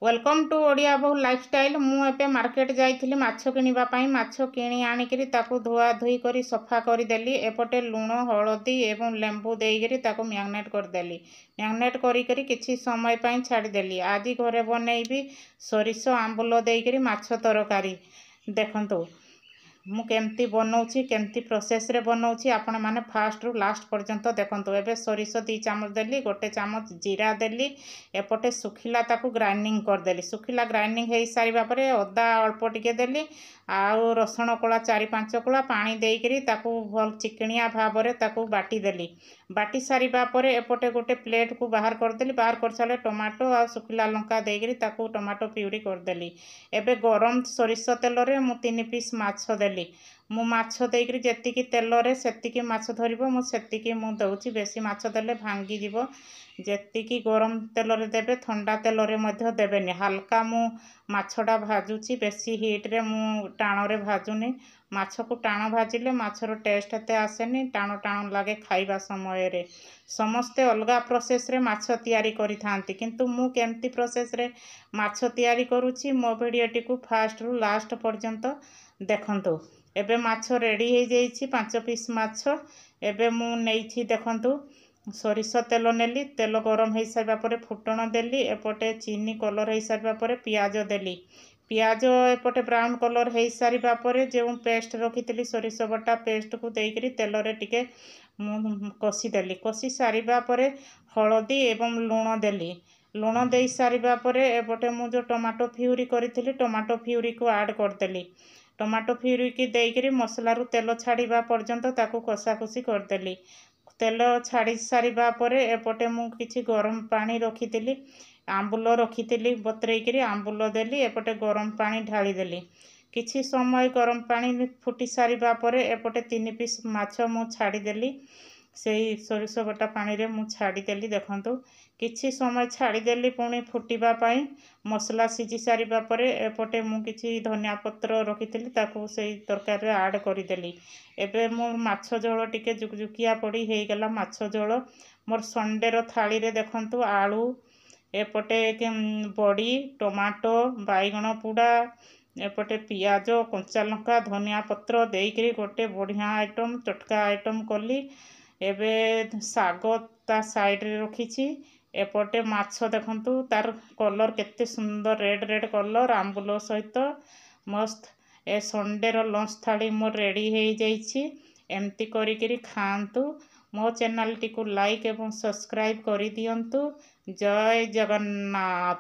Welcome to Odia बहु lifestyle. मुझे market जाइली माछ किणापी माछ किणी आनिकी धुआ धुई कर सफा करदेली। एपटे लुण हलदी एवं लेंबू देकर मैग्नेट करदेली। मैग्नेट करी किछि समय छाड़देली। आज घरे बनईबी सोरिष आंबुल देकर माछ तरकारी। देखंतु मु केमती बनाऊँगी केमती प्रोसेस रे बनाऊँगी आपण माने फास्ट रु लास्ट पर्यंत देखंतु। एबे सोरिष 2 चामच देली, 1 चामच जीरा देली, एपटे सुखिला ताकू ग्राइंडिंग करदेली। सुखिला ग्राइंडिंग हो सारिबा परे अदा अल्प टिके देली आउ रसुण कोला 4-5 कोला पानी देकरी ताकू भल चिकनिया भाव में ताकू बाटी देली। बाटी सारिबा परे एपटे गोटे प्लेट को बाहर करदेली। बाहर कर सारे टमाटो आ सुखिला लंका देकरी ताकू टमाटो प्यूरी करदेली। एबे गरम सोरिष तेल रे मु 3 पीस माछ देली। मु माछ देकरी जेतिकी तेल रे सेतिकी माछ धरिबो मु सेतिकी मु दउची। बेसी माछ देले भांगी जीवो। जेतिकी गरम तेल रे देबे ठंडा तेल रे मध्य देबेनी। हल्का मु माछटा भाजुची, बेसी हीट रे मु टाण रे भाजुनी। माछ को टाण भाजिले माछर टेस्ट एते आसेनी, टाण टाण लागे खाइबा समय रे। समस्ते अलगा प्रोसेस रे माछ तैयारी करि थांती, किंतु मु केमती प्रोसेस रे माछ तैयारी करूची मो वीडियोटी को फास्ट रु लास्ट पर्यंत देखंतु। एबे माछ रेडी हो जाइछि 5 पीस माछ। एबे मु नेइछि देखंतु सोरिष तेल नेली। तेल गरम हो सारा पर फुटण देली। एपटे चीनी कलर हो सारा पर पियाज देली। पियाज एपटे ब्राउन कलर हो सारा पर जो पेस्ट रखी सोरिष बटा पेस्ट को देकर तेल रे टिके कषिदेली। कषि सारिबा परे हलदी एवं लुण देली। लुण दे सारिबा परे एपटे मु जो टमाटो फ्यूरी करी टमाटो फ्यूरी को ऐड करदेली। टमाटो फ्यूरी की देकर मसला रु तेल छाड़िबा पर्यंत ताकू कषाकुषी करदेली। तेल छाड़ी सारिबा परे एपटे मु किछि गरम पानी रखी आंबुल रखी बतरेकरी आंबुल देली। एपटे गरम पानी ढाली देली। किछि समय गरम पानी फुटी सारिबा परे एपटे 3 पीस माछ मु छाड़ीदेली। से सोरिष बटा पानी रे मु छाड़ीदेली। देखंतु किछि समय छाड़ीदेली पुणी फुटिबा पाई। मसला सिझी सारिबा परे एपटे मु किछि धनिया पत्र रखी ताकू से तरकारी रे ऐड करदेली। एबे मो माछ झोल टिके जुकजुकिया पड़ी हो गला। माछ झोल मोर संडे रो थाली रे देखंतु आलू एपटे बड़ी टमाटो बैगण पुड़ा एपटे पियाज कंचा लंका धनिया पत्र देकर गोटे बढ़िया आइटम चटका आइटम कली। एबे साग ता साइड रे रखीछि। एपटे माछ देखंतु तार कलर केते सुंदर रेड रेड कलर आंबुल सहित मस्त। ए संडे रो लंच थाली मोर रेडी हो जाइछि। एमती करी खांतु। मो चैनल टी को लाइक एवं सब्सक्राइब करि दियंतु। जय जगन्नाथ।